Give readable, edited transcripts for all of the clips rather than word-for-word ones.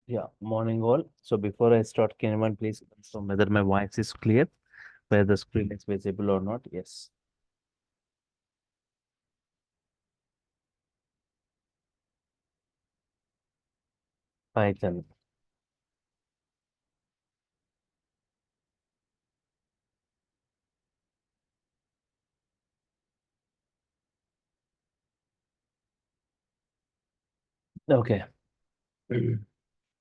Yeah, morning all. So before I start, can anyone please confirm whether my voice is clear, whether the screen is visible or not? Yes. Python. Okay.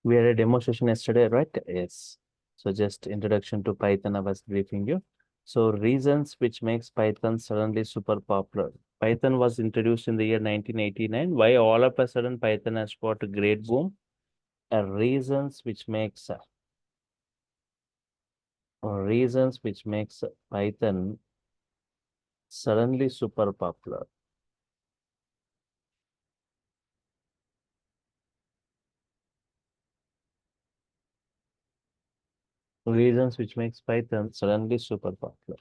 We had a demo session yesterday, right? Yes. So just introduction to Python, I was briefing you. So reasons which makes Python suddenly super popular. Python was introduced in the year 1989. Why all of a sudden Python has got a great boom? Reasons which makes Python suddenly super popular. Reasons which makes Python suddenly super popular.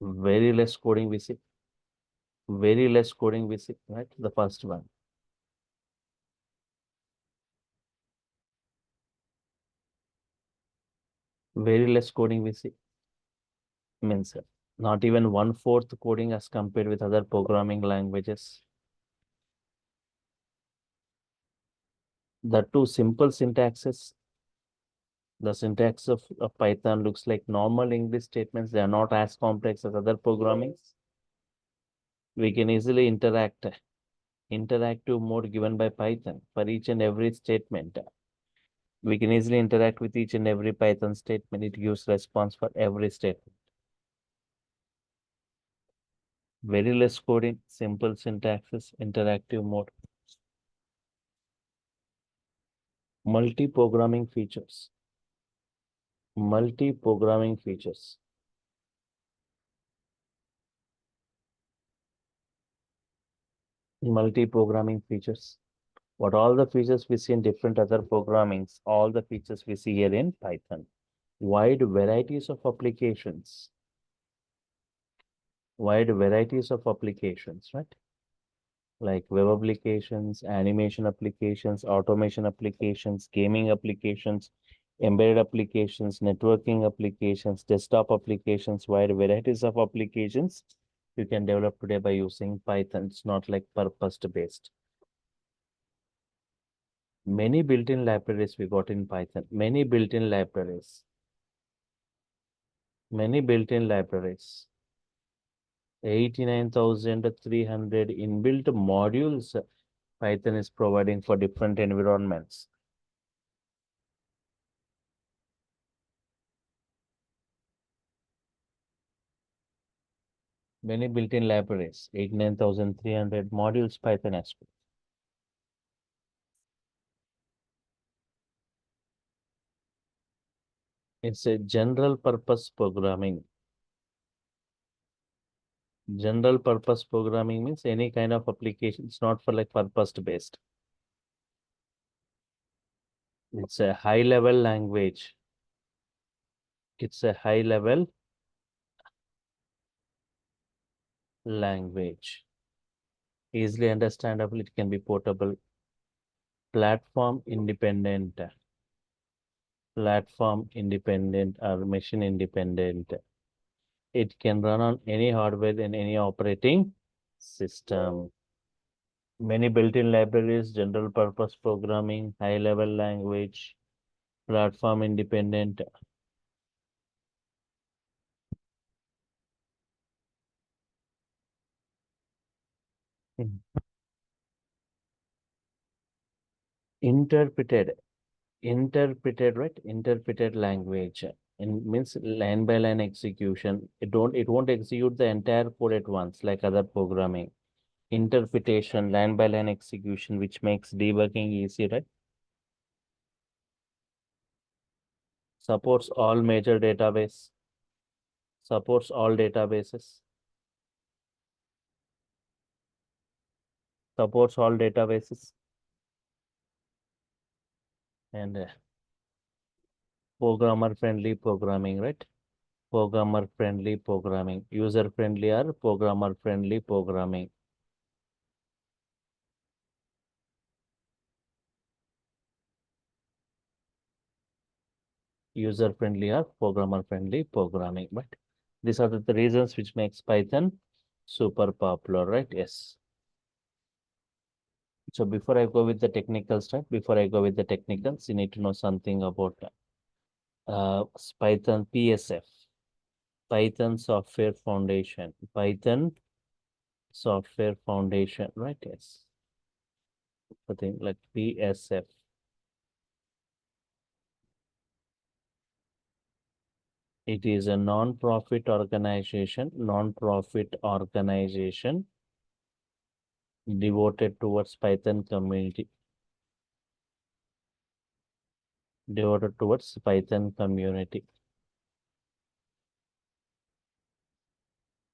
Very less coding we see. Very less coding we see, right? The first one. Very less coding we see. Means not even one-fourth coding as compared with other programming languages. The two simple syntaxes. The syntax of Python looks like normal English statements. They are not as complex as other programming. We can easily interact. Interactive mode given by Python for each and every statement. We can easily interact with each and every Python statement. It gives response for every statement. Very less coding, simple syntaxes, interactive mode. Multi-programming features. Multi-programming features. Multi-programming features. What all the features we see in different other programmings, all the features we see here in Python. Wide varieties of applications. Wide varieties of applications, right? Like web applications, animation applications, automation applications, gaming applications, embedded applications, networking applications, desktop applications, wide varieties of applications you can develop today by using Python. It's not like purpose-based. Many built-in libraries we got in Python. Many built-in libraries. Many built-in libraries. 89,300 inbuilt modules Python is providing for different environments. Many built-in libraries, 89,300 modules Python has. It's a general purpose programming. General purpose programming means any kind of application. It's not for like purpose based. It's a high level language. It's a high level language. Easily understandable. It can be portable. Platform independent. Platform independent or machine independent. It can run on any hardware and any operating system. Many built-in libraries, general purpose programming, high level language, platform independent. Interpreted, interpreted, right? Interpreted language. And means line by line execution. It won't execute the entire code at once like other programming. Interpretation, line by line execution, which makes debugging easy, right? Supports all major database, supports all databases, supports all databases, and programmer friendly programming, right? Programmer friendly programming. User friendly or programmer friendly programming. User friendly or programmer friendly programming. But these are the reasons which makes Python super popular, right? Yes. So before I go with the technical stuff, before I go with the technicals, you need to know something about Python PSF, Python Software Foundation, Python Software Foundation, right? Yes. I think like PSF. It is a non-profit organization devoted towards Python community, devoted towards Python community.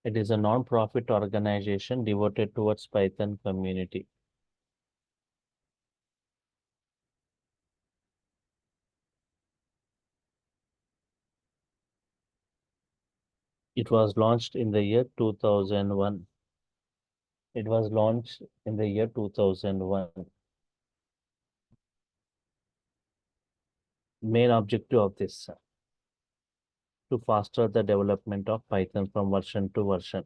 It is a non-profit organization devoted towards Python community. It was launched in the year 2001. It was launched in the year 2001. Main objective of this to foster the development of Python from version to version.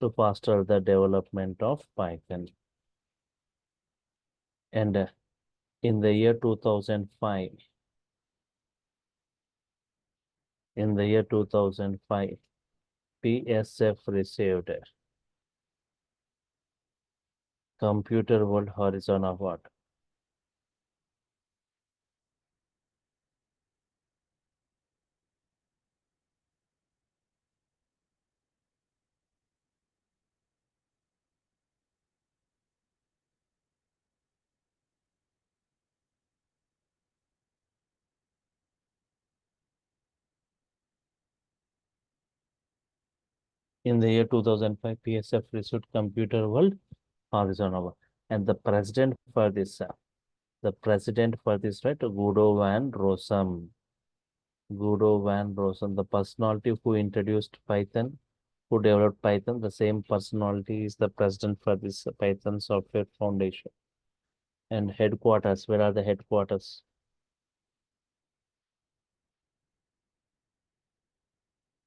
To foster the development of Python. And in the year 2005, in the year 2005, PSF received a Computer World Horizon Award. In the year 2005, PSF received Computer World Horizon Award. And the president for this, right, Guido van Rossum. Guido van Rossum, the personality who introduced Python, who developed Python, the same personality is the president for this Python Software Foundation. And headquarters, where are the headquarters?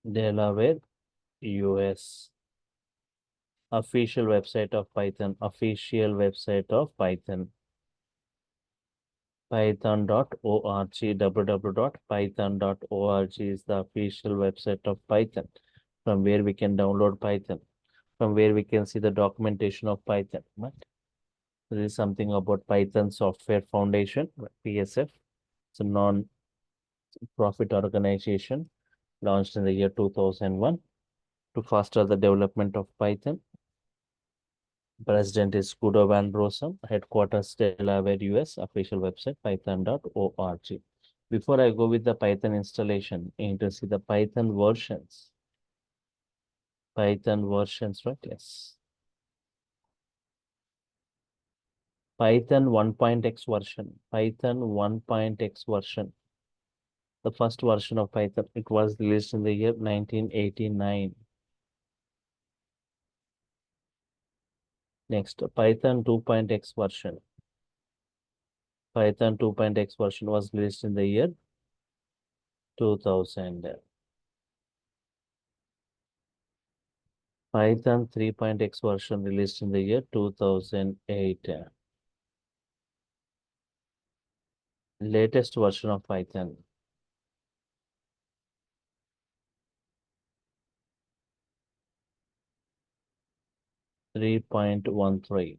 Delaware, US. Official website of Python, official website of Python. Python.org, www.python.org is the official website of Python, from where we can download Python, from where we can see the documentation of Python. But there is something about Python Software Foundation, PSF. It's a non-profit organization launched in the year 2001 to foster the development of Python. President is Guido van Rossum, headquarters Delaware, US, official website python.org. Before I go with the Python installation, you need to see the Python versions. Python versions, right? Yes. Python 1.x version. Python 1.x version. The first version of Python. It was released in the year 1989. Next, Python 2.x version. Python 2.x version was released in the year 2000. Python 3.x version released in the year 2008. Latest version of Python. Three point 13.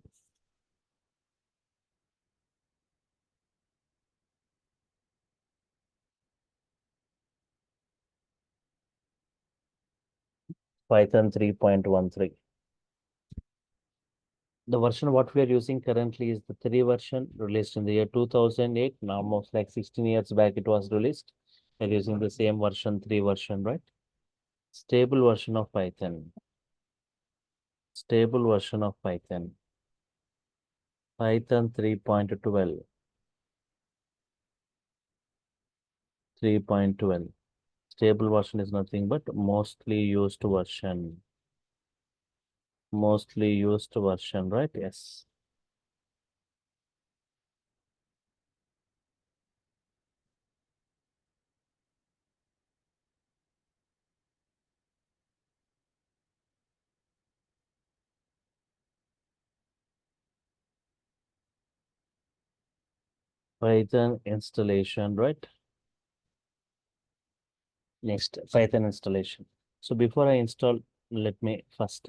Python 3.13. The version what we are using currently is the 3 version released in the year 2008. Now, almost like 16 years back it was released. We're using the same version, 3 version, right? Stable version of Python. Stable version of Python. Python 3.12. 3.12. Stable version is nothing but mostly used version. Mostly used version, right? Yes. Python installation, right? Next, Python installation. So before I install, let me first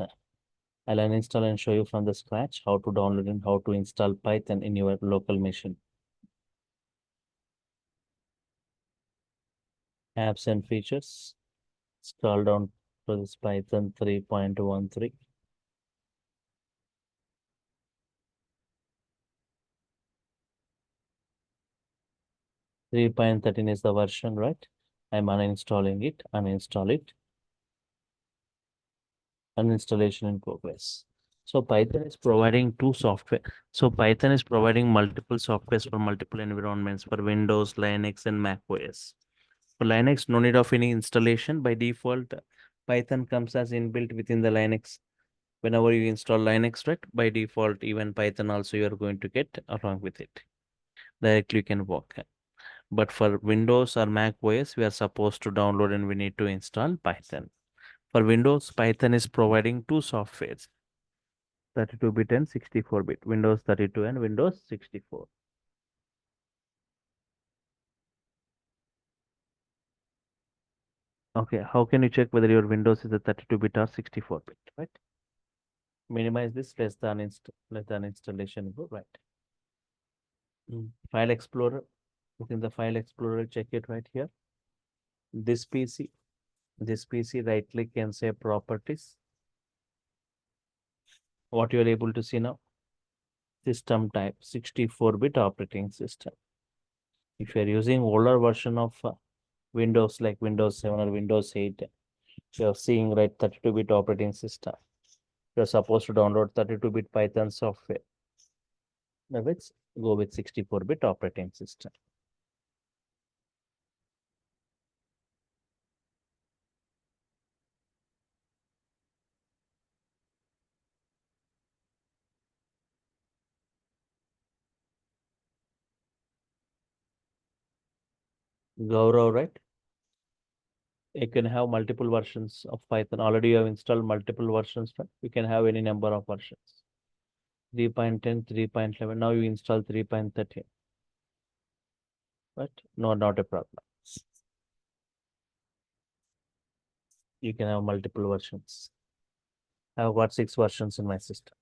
I'll uninstall and show you from the scratch how to download and how to install Python in your local machine. Apps and features. Scroll down to this Python 3.13. 3.13 is the version, right? I'm uninstalling it, uninstall it, uninstallation in progress. So Python is providing two software. So Python is providing multiple softwares for multiple environments for Windows, Linux, and Mac OS. For Linux, no need of any installation. By default, Python comes as inbuilt within the Linux. Whenever you install Linux, right, by default, even Python also you are going to get along with it. Directly you can work. But for Windows or Mac OS, we are supposed to download and we need to install Python. For Windows, Python is providing two softwares, 32-bit and 64-bit, Windows 32 and Windows 64. Okay, how can you check whether your Windows is a 32-bit or 64-bit, right? Minimize this, less than installation, go right. File Explorer, within the File Explorer, check it right here. This PC, this PC, right click and say properties. What you are able to see now, system type 64-bit operating system. If you are using older version of Windows like Windows 7 or Windows 8, you are seeing right 32-bit operating system. You are supposed to download 32-bit Python software. Now let's go with 64-bit operating system. Gaurav, right? You can have multiple versions of Python. Already you have installed multiple versions, right? You can have any number of versions. 3.10, 3.11. Now you install 3.13. Right? No, not a problem. You can have multiple versions. I've got 6 versions in my system.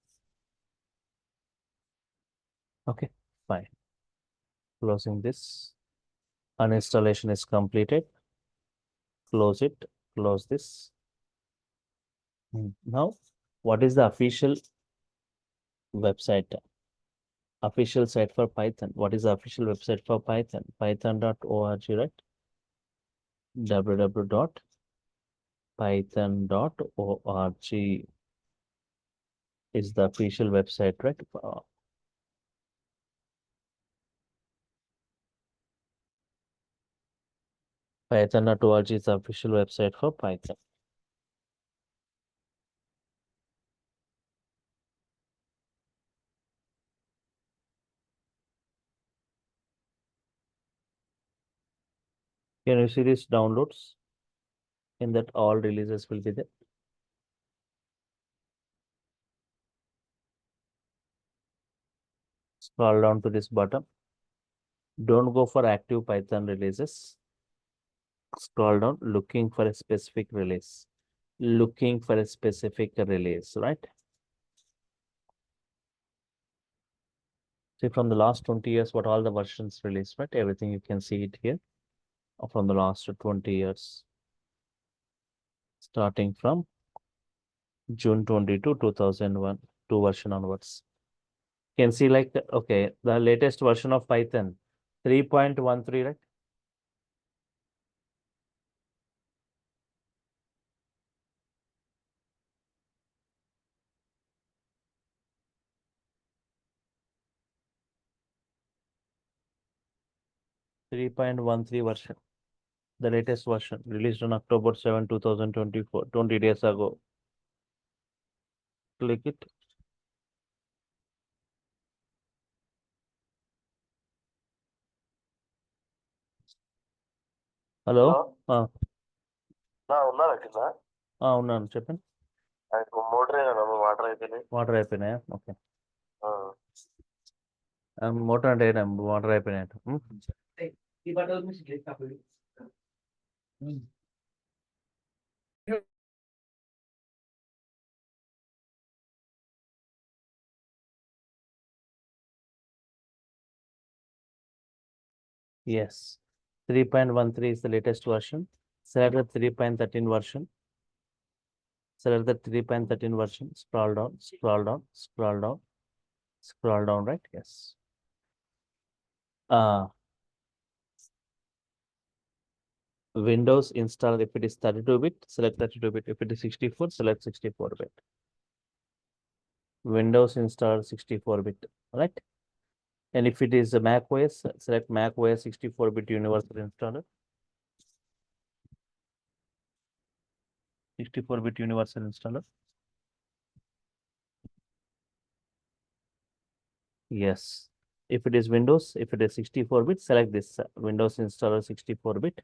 Okay, fine. Closing this. Uninstallation is completed. Close it. Close this. Now, what is the official website? Official site for Python. What is the official website for Python? Python.org, right? www.python.org is the official website, right? Python.org is the official website for Python. Can you see these downloads? In that all releases will be there. Scroll down to this bottom. Don't go for active Python releases. Scroll down, looking for a specific release. Looking for a specific release, right? See from the last 20 years, what all the versions released, right? Everything you can see it here from the last 20 years, starting from June 22, 2001, 2 version onwards. You can see like, okay, the latest version of Python, 3.13, right? 3.13 version. The latest version released on October 7, 2024, 20 days ago. Click it. Hello ఉన్నారా కింద ఉన్నాను చెప్పండి. Motor water అయిపోయినాయి. Water అయిపోయినాయా? Okay. Motor అంటే water అయిపోయినాయంట. Yes. 3.13 is the latest version. Select the 3.13 version. Select the 3.13 version. Scroll down, scroll down, scroll down, scroll down, right? Yes. Windows install if it is 32-bit, select 32-bit. If it is 64, select 64-bit. Windows install 64-bit, right? And if it is a Mac OS, select Mac OS 64-bit universal installer. 64-bit universal installer. Yes. If it is Windows, if it is 64-bit, select this Windows installer 64-bit.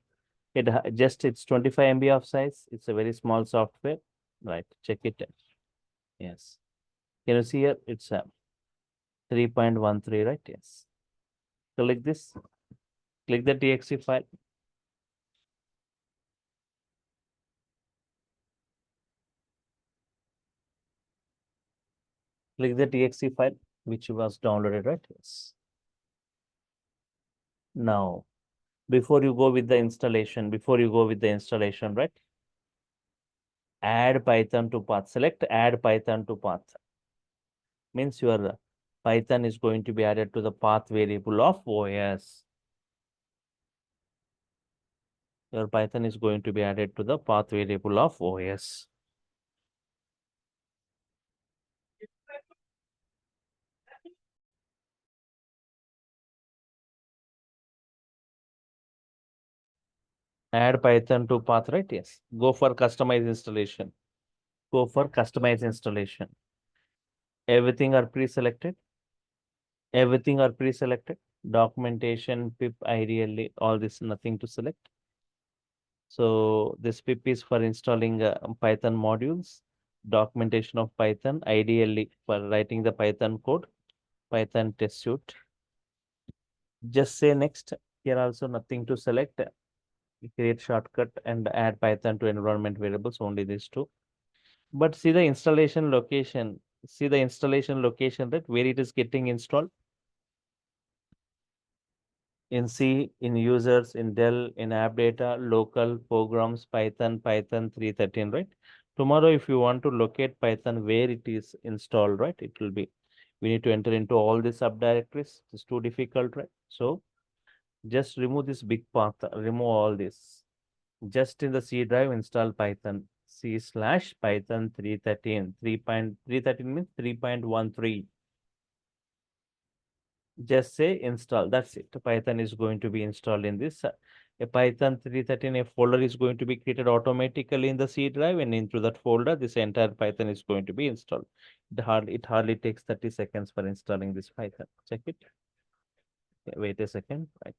It's 25 MB of size. It's a very small software. Right. Check it. Yes. Can you see here? It's 3.13, right? Yes. Click this. Click the TXT file. Click the TXT file which was downloaded, right? Yes. Now, before you go with the installation, right? Add Python to path. Select add Python to path. Means your Python is going to be added to the path variable of OS. Your Python is going to be added to the path variable of OS. Add Python to path, right? Yes. Go for customize installation. Go for customize installation. Everything are pre-selected. Everything are pre-selected. Documentation, pip, ideally, all this, nothing to select. So this pip is for installing Python modules, documentation of Python, ideally for writing the Python code, Python test suite. Just say next. Here also nothing to select. Create shortcut and add Python to environment variables, only these two. But see the installation location. See the installation location, right? Where it is getting installed. In C, in users, in Dell, in app data, local programs, Python, Python 3.13, right? Tomorrow, if you want to locate Python where it is installed, right? It will be, we need to enter into all these subdirectories. It's too difficult, right? So just remove this big path, remove all this. Just in the C drive, install Python. C/Python 3.13. 3.313 means 3.13. Just say install. That's it. Python is going to be installed in this. A Python 3.13, a folder is going to be created automatically in the C drive, and into that folder, this entire Python is going to be installed. It hardly takes 30 seconds for installing this Python. Check it. Okay, wait a second. Right.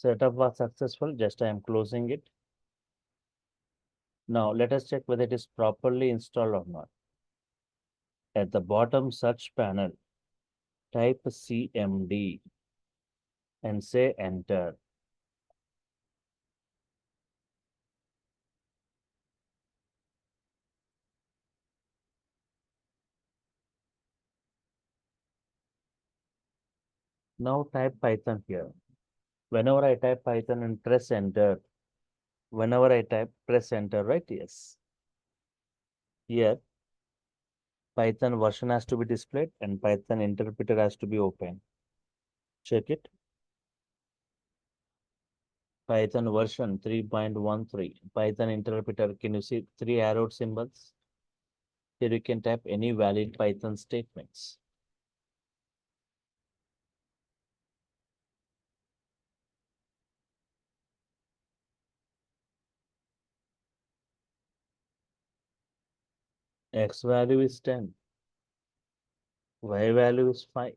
Setup was successful, just I am closing it. Now let us check whether it is properly installed or not. At the bottom search panel, type CMD and say enter. Now type Python here. Whenever I type Python and press enter, whenever I type press enter, right? Yes. Here Python version has to be displayed and Python interpreter has to be open. Check it. Python version 3.13. Python interpreter. Can you see three arrow symbols? Here you can type any valid Python statements. X value is 10. Y value is 5.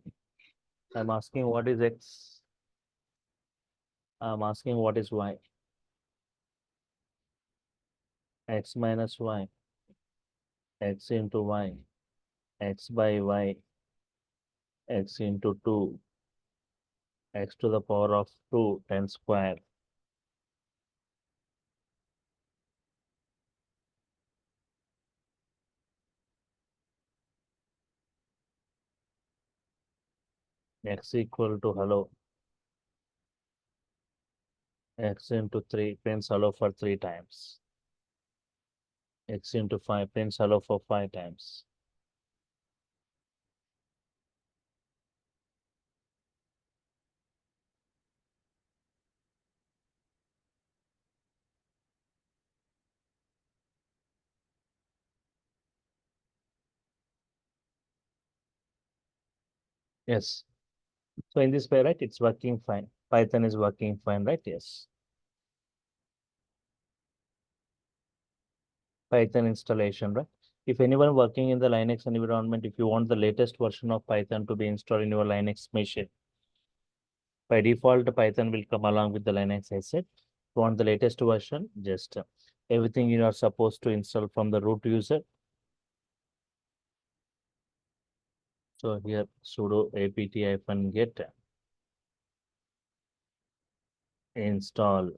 I'm asking what is X. I'm asking what is Y. X minus Y. X into Y. X by Y. X into 2. X to the power of 2, 10 square. X equal to hello. X into 3 prints hello for 3 times. X into 5 prints hello for 5 times. Yes. So in this way, right, it's working fine. Python is working fine, right? Yes. Python installation, right? If anyone working in the Linux environment, if you want the latest version of Python to be installed in your Linux machine, by default, Python will come along with the Linux asset. If you want the latest version, just everything you are supposed to install from the root user. So here sudo apt-get install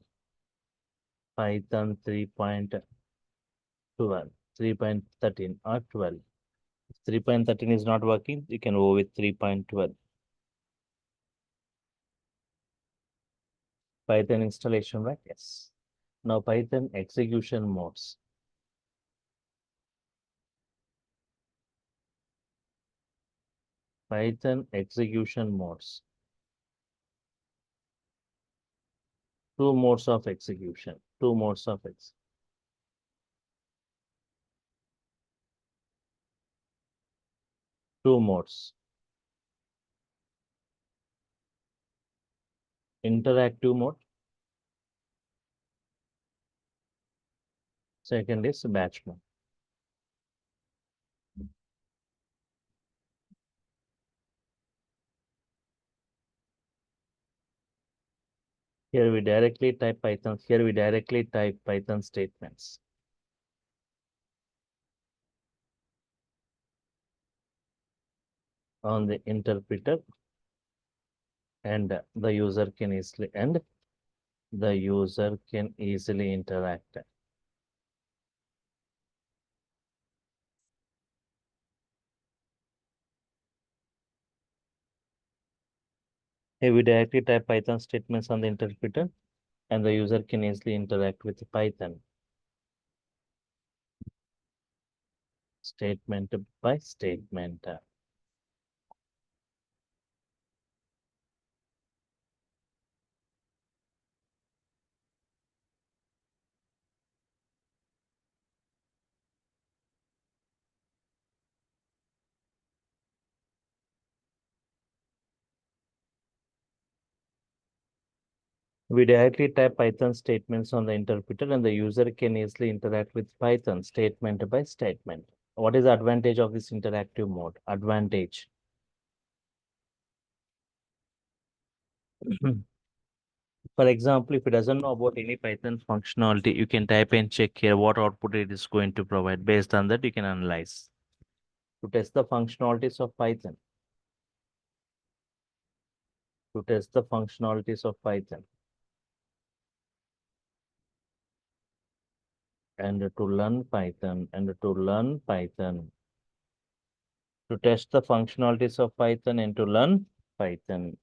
Python 3.12, 3.13 or 12. If 3.13 is not working, you can go with 3.12. Python installation, right? Yes. Now Python execution modes. Python execution modes. Two modes of execution. Two modes of two modes. Interactive mode. Second is batch mode. Here we directly type Python. Here we directly type Python statements. On the interpreter, and the user can easily interact. Here we directly type Python statements on the interpreter, and the user can easily interact with Python statement by statement. We directly type Python statements on the interpreter, and the user can easily interact with Python statement by statement. What is the advantage of this interactive mode? Advantage. For example, if it doesn't know about any Python functionality, you can type and check here what output it is going to provide. Based on that, you can analyze to test the functionalities of Python. To test the functionalities of Python and to learn Python to test the functionalities of Python and to learn Python.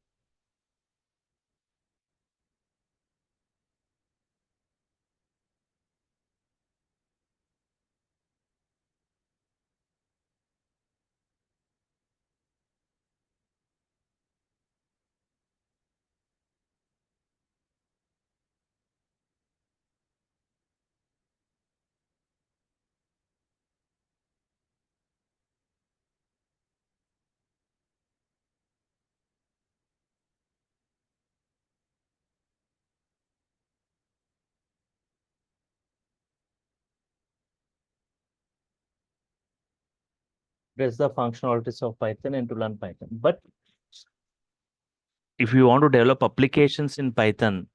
Test the functionalities of Python and to learn Python. But if you want to develop applications in Python,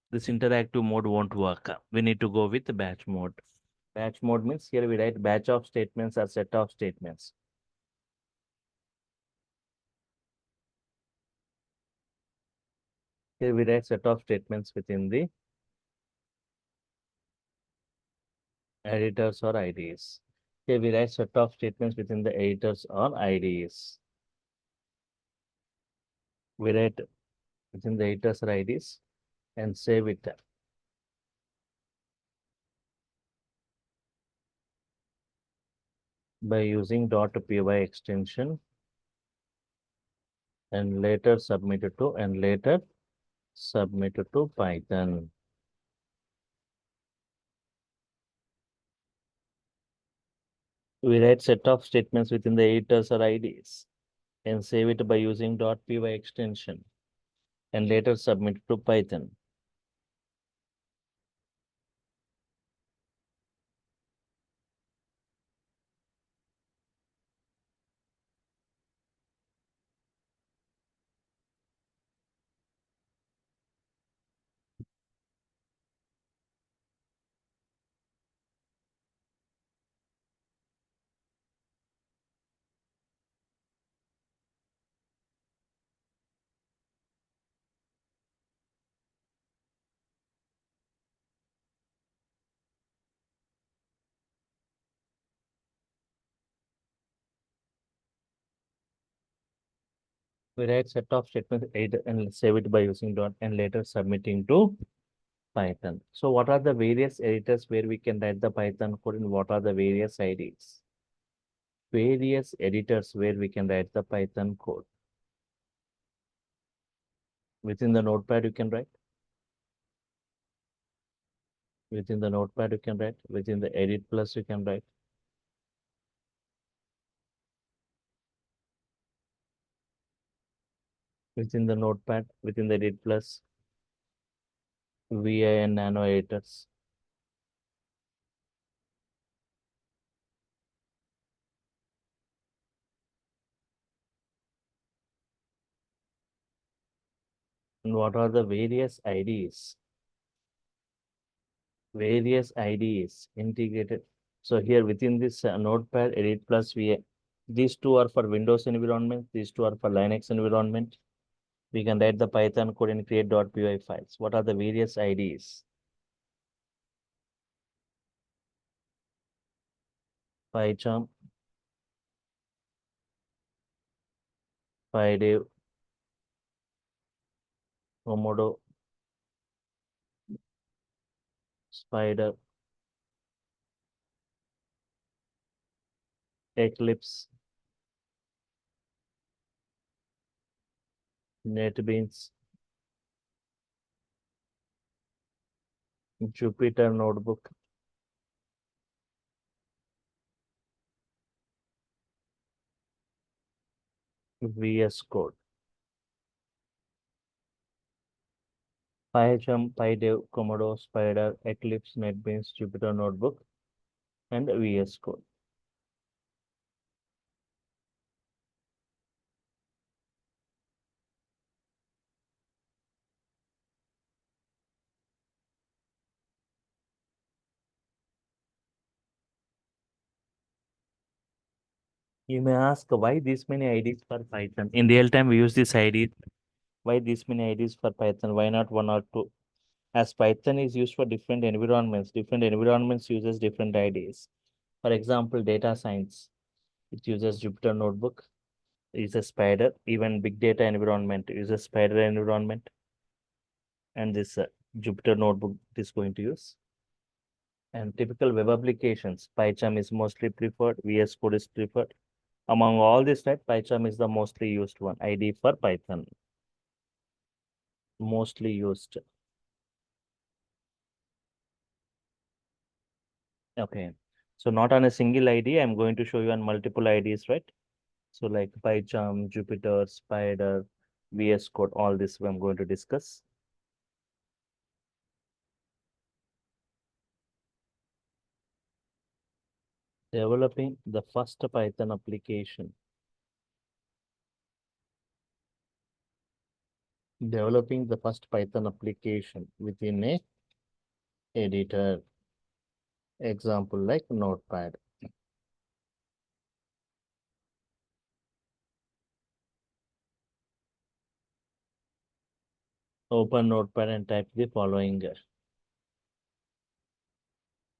this interactive mode won't work. We need to go with the batch mode. Batch mode means here we write batch of statements or set of statements. Here we write set of statements within the editors or IDs. Here we write set of statements within the editors or IDs. We write within the editors or IDs and save it by using .py extension and later submit it to Python. We write set of statements within the editors or IDs and save it by using .py extension and later submit it to Python. We write set of statements and save it by using dot and later submitting to Python. So what are the various editors where we can write the Python code and what are the various IDs? Various editors where we can write the Python code. Within the notepad you can write. Within the notepad you can write. Within the edit plus you can write. Within the notepad, within the edit plus, VI and nano editors. And what are the various IDs? Various IDs integrated. So here within this notepad, edit plus VI, these two are for Windows environment, these two are for Linux environment. We can write the Python code and create .py files. What are the various IDs? PyCharm, PyDev, Komodo, Spider, Eclipse, NetBeans, Jupyter Notebook, VS Code. PyCharm, PyDev, Komodo, Spider, Eclipse, NetBeans, Jupyter Notebook, and VS Code. You may ask why this many IDs for Python? In real time, we use this ID. Why this many IDs for Python? Why not one or two? As Python is used for different environments uses different IDs. For example, data science, it uses Jupyter Notebook, uses Spider. Even big data environment uses Spider environment, and this Jupyter Notebook is going to use. And typical web applications, PyCharm is mostly preferred, VS Code is preferred. Among all this, right, PyCharm is the mostly used one, ID for Python, mostly used. Okay, so not on a single ID, I'm going to show you on multiple IDs, right? So like PyCharm, Jupyter, Spider, VS Code, all this I'm going to discuss. Developing the first Python application. Developing the first Python application within a editor. Example like Notepad. Open Notepad and type the following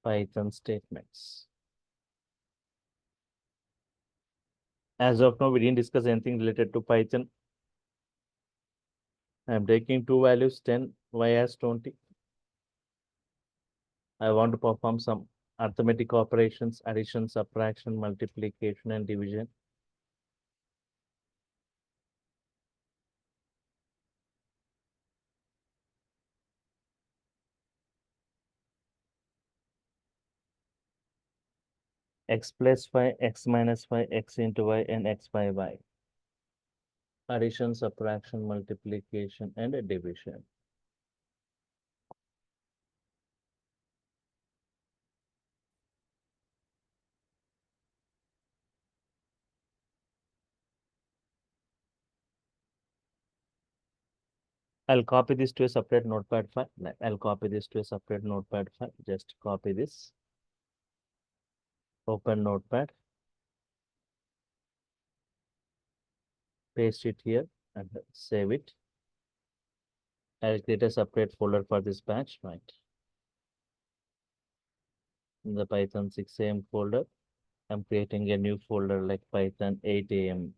Python statements. As of now, we didn't discuss anything related to Python. I'm taking two values, 10, y as 20. I want to perform some arithmetic operations, addition, subtraction, multiplication, and division. X plus y, x minus y, x into y, and x by y. Addition, subtraction, multiplication, and division. I'll copy this to a separate notepad file. I'll copy this to a separate notepad file. Just copy this. Open notepad. Paste it here and save it. I'll create a separate folder for this batch, right? In the Python 6 AM folder, I'm creating a new folder like Python 8 AM.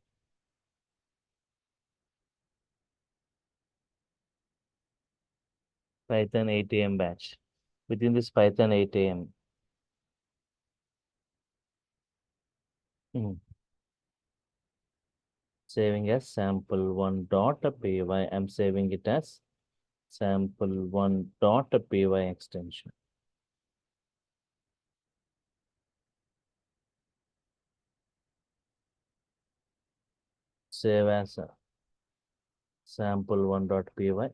Python 8 AM batch. Within this Python 8 AM, saving as sample1.py. I'm saving it as sample1.py extension. Save as sample1.py.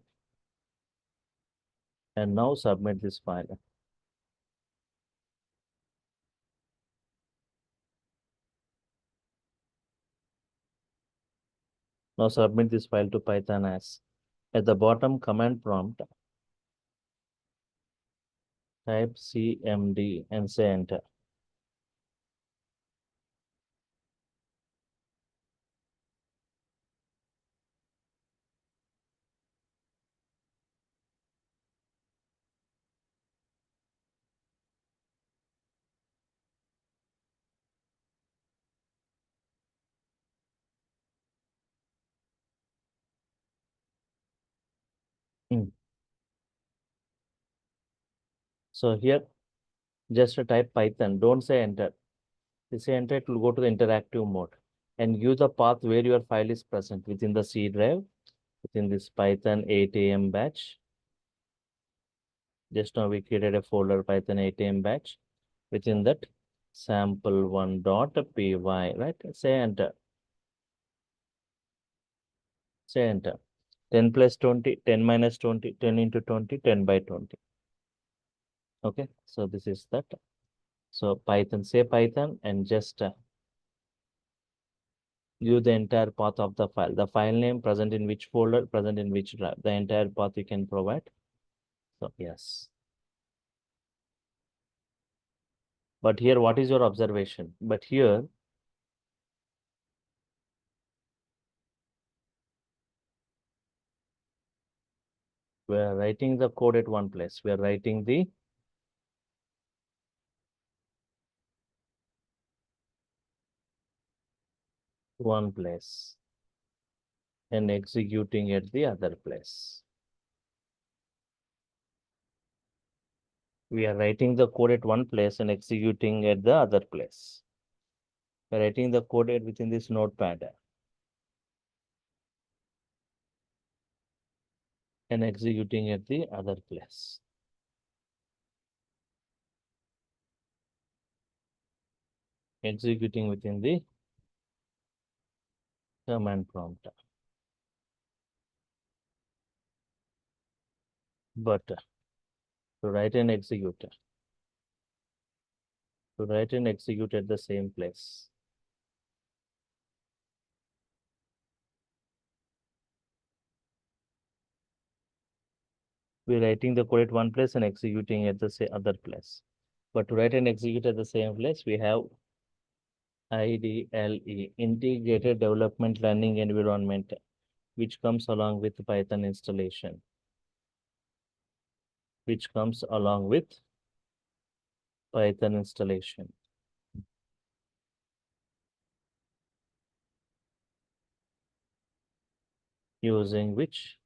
And now submit this file. Now submit this file to Python as. At the bottom command prompt, type cmd and say enter. Mm. So here, just type Python. Don't say enter. You say enter, it will go to the interactive mode and give the path where your file is present within the C drive, within this Python 8 AM batch. Just now we created a folder Python 8 AM batch. Within that, sample1.py, right? Say enter. Say enter. 10 plus 20, 10 minus 20, 10 into 20, 10 by 20. Okay, so this is that. So Python, say Python and just give the entire path of the file. The file name present in which folder, present in which drive. The entire path you can provide. So yes. But here, what is your observation? But here, We are writing the code at one place. We are writing the one place and executing at the other place. We are writing the code at one place and executing at the other place. We are writing the code within this notepad and executing at the other place. Executing within the command prompt. But to write and execute, to write and execute at the same place. We're writing the code at one place and executing at the other place. But to write and execute at the same place, we have IDLE, Integrated Development Learning Environment, which comes along with Python installation. Which comes along with Python installation. Using which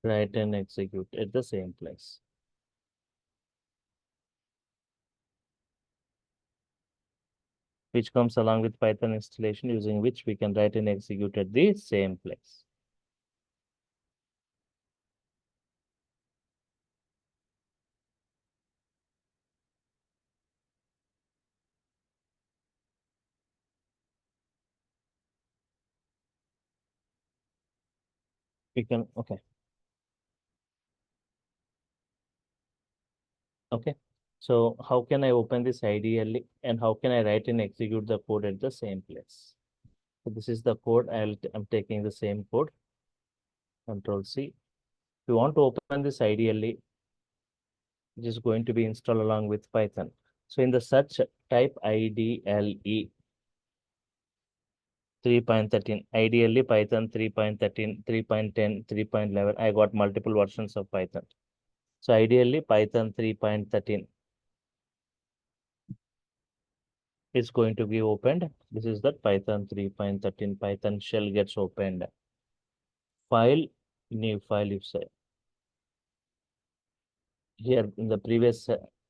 write and execute at the same place. Which comes along with Python installation, using which we can write and execute at the same place. We can, okay. Okay. So how can I open this ideally and how can I write and execute the code at the same place? So this is the code. I'm taking the same code. Control C. If you want to open this ideally, it is going to be installed along with Python. So in the search, type IDLE 3.13, ideally Python 3.13, 3.10, 3.11. I got multiple versions of Python. So ideally Python 3.13 is going to be opened. This is the Python 3.13. Python shell gets opened. File, new file, you say. Here in the previous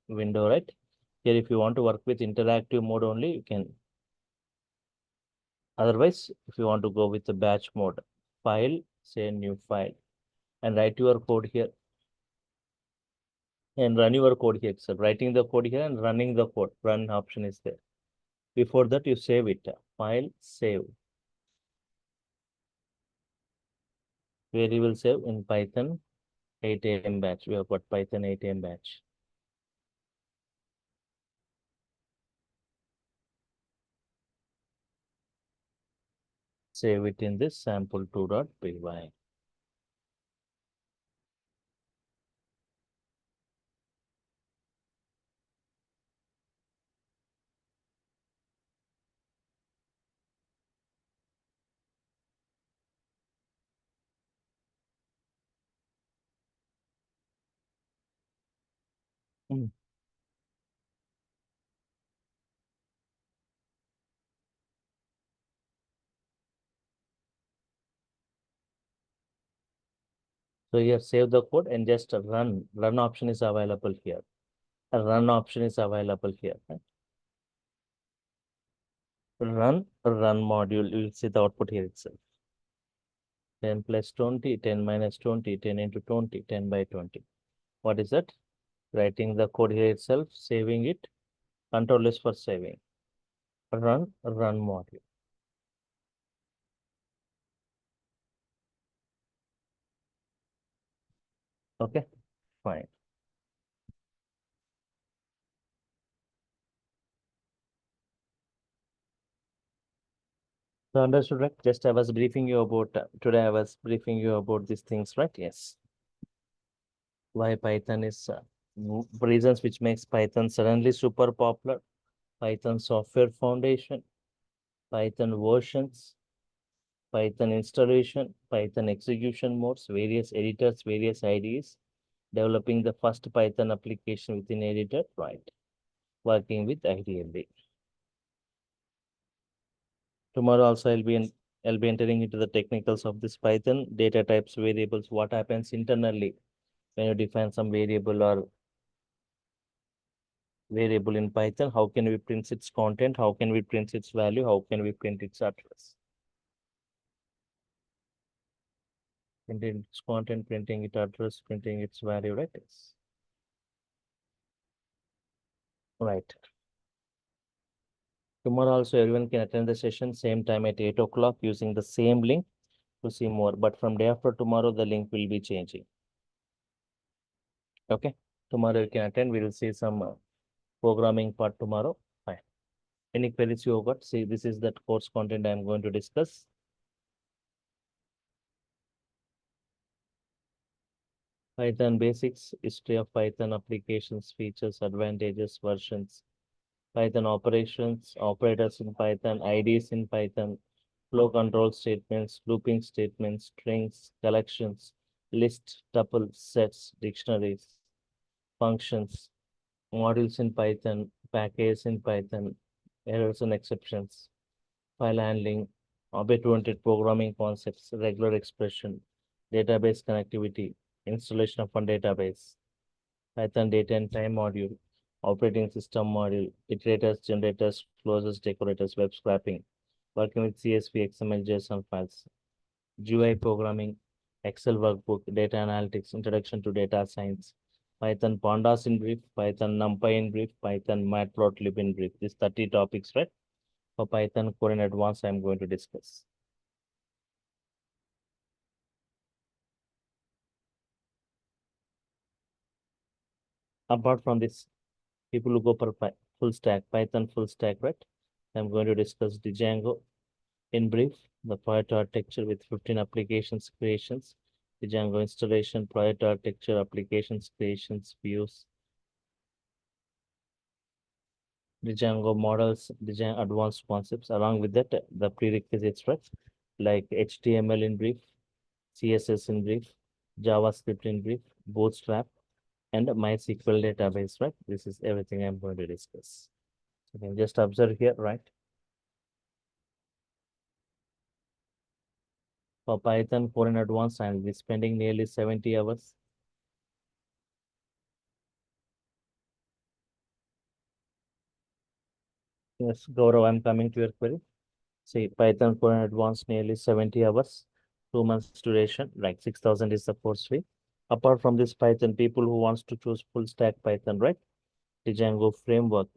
window, right? Here, if you want to work with interactive mode only, you can. Otherwise, if you want to go with the batch mode, file, say new file, and write your code here. And run your code here. So writing the code here and running the code. Run option is there. Before that, you save it. File, save. Where you will save in Python 8am batch. We have got Python 8am batch. Save it in this sample2.py. Mm. So here save the code and just run. Run option is available here. A run option is available here. Right? Run module. You will see the output here itself. 10 plus 20, 10 minus 20, 10 into 20, 10 by 20. What is that? Writing the code here itself, saving it. Control is for saving. Run module. Okay, fine. So understood, right? Just I was briefing you about, today I was briefing you about these things, right? Yes. Why Python is, reasons which makes Python suddenly super popular. Python software foundation, Python versions, Python installation, Python execution modes, various editors, various IDEs, developing the first Python application within editor, right? Working with IDLE. Tomorrow also I'll be entering into the technicals of this Python, data types, variables, what happens internally when you define some variable in Python, how can we print its content, how can we print its value, how can we print its address. Printing its content, printing its address, printing its value, right? Yes. Right. Tomorrow also everyone can attend the session same time at 8 o'clock using the same link to see more. But from day after tomorrow, the link will be changing. Okay. Tomorrow you can attend. We will see some programming part tomorrow. Fine. Any queries you got? See, this is that course content I am going to discuss. Python basics, history of Python applications, features, advantages, versions, Python operations, operators in Python, IDs in Python, flow control statements, looping statements, strings, collections, list, tuple, sets, dictionaries, functions, modules in Python, packages in Python, errors and exceptions, file handling, object-oriented programming concepts, regular expression, database connectivity, installation of a database, Python data and time module, operating system module, iterators, generators, closures, decorators, web scraping, working with CSV, XML, JSON files, GUI programming, Excel workbook, data analytics, introduction to data science, Python pandas in brief, Python numpy in brief, Python matplotlib in brief. These 30 topics, right? For Python core in advance, I'm going to discuss. Apart from this, people who go for full stack, Python full stack, right? I'm going to discuss Django in brief, the project architecture with 15 applications creations, Django installation, project architecture, applications creations, views, Django models, Django advanced concepts. Along with that, the prerequisites, right? Like HTML in brief, CSS in brief, JavaScript in brief, Bootstrap, and MySQL database, right? This is everything I'm going to discuss. You can just observe here, right? For Python 4 in advance, I'll be spending nearly 70 hours. Yes, Gaurav, I'm coming to your query. See, Python 4 in advance, nearly 70 hours, 2 months duration, like 6,000 is the course fee. Apart from this Python, people who wants to choose full stack Python, right? Django framework.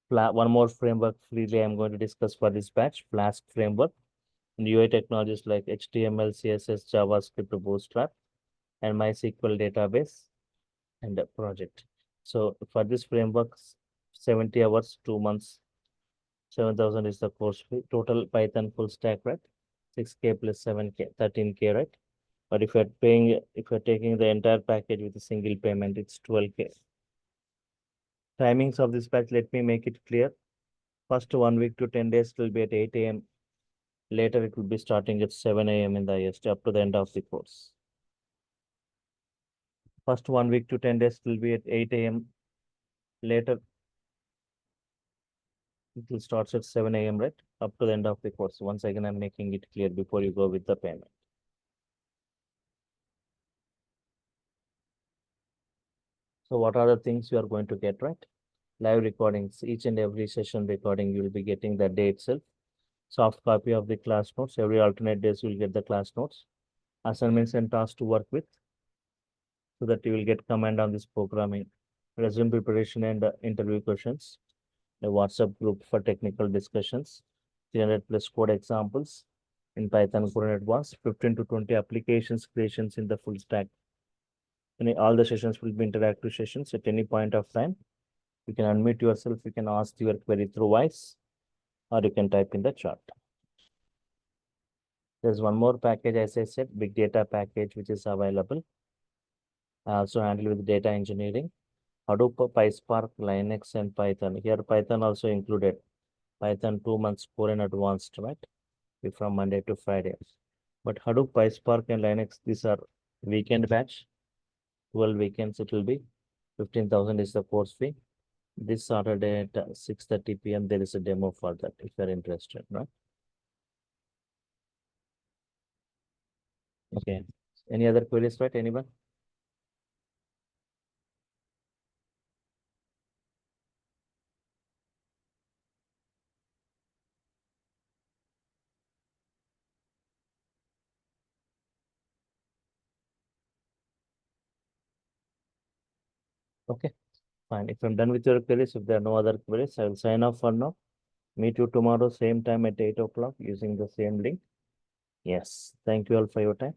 One more framework freely I'm going to discuss for this batch, Flask framework. And UI technologies like HTML, CSS, JavaScript, Bootstrap, and MySQL database and a project. So for this frameworks, 70 hours, 2 months, 7,000 is the course fee. Total Python full stack, right? 6K plus 7K, 13K, right? But if you're taking the entire package with a single payment, it's 12K. Timings of this batch, let me make it clear. First 1 week to 10 days will be at 8 a.m. Later, it will be starting at 7 a.m. in the IST up to the end of the course. First 1 week to 10 days will be at 8 a.m. Later, it will start at 7 a.m. right up to the end of the course. Once again, I'm making it clear before you go with the payment. So what are the things you are going to get, right? Live recordings, each and every session recording, you will be getting the day itself. Soft copy of the class notes. Every alternate days, you will get the class notes. Assignments and tasks to work with so that you will get command on this programming. Resume preparation and interview questions. A WhatsApp group for technical discussions. 300 plus code examples in Python Core and Advanced. 15 to 20 applications creations in the full stack. And all the sessions will be interactive sessions at any point of time. You can unmute yourself. You can ask your query through voice or you can type in the chat. There's one more package, as I said, big data package, which is available. I also handle with data engineering. Hadoop, PySpark, Linux, and Python. Here Python also included. Python 2 months core and advanced, right? From Monday to Friday. But Hadoop, PySpark, and Linux, these are weekend batch. 12 weekends it will be. 15,000 is the course fee. This Saturday at 6:30 p.m. there is a demo for that if you're interested, right? Okay. Any other queries, right? Anyone? Okay, fine. If I'm done with your queries, if there are no other queries, I will sign off for now. Meet you tomorrow, same time at 8 o'clock using the same link. Yes. Thank you all for your time.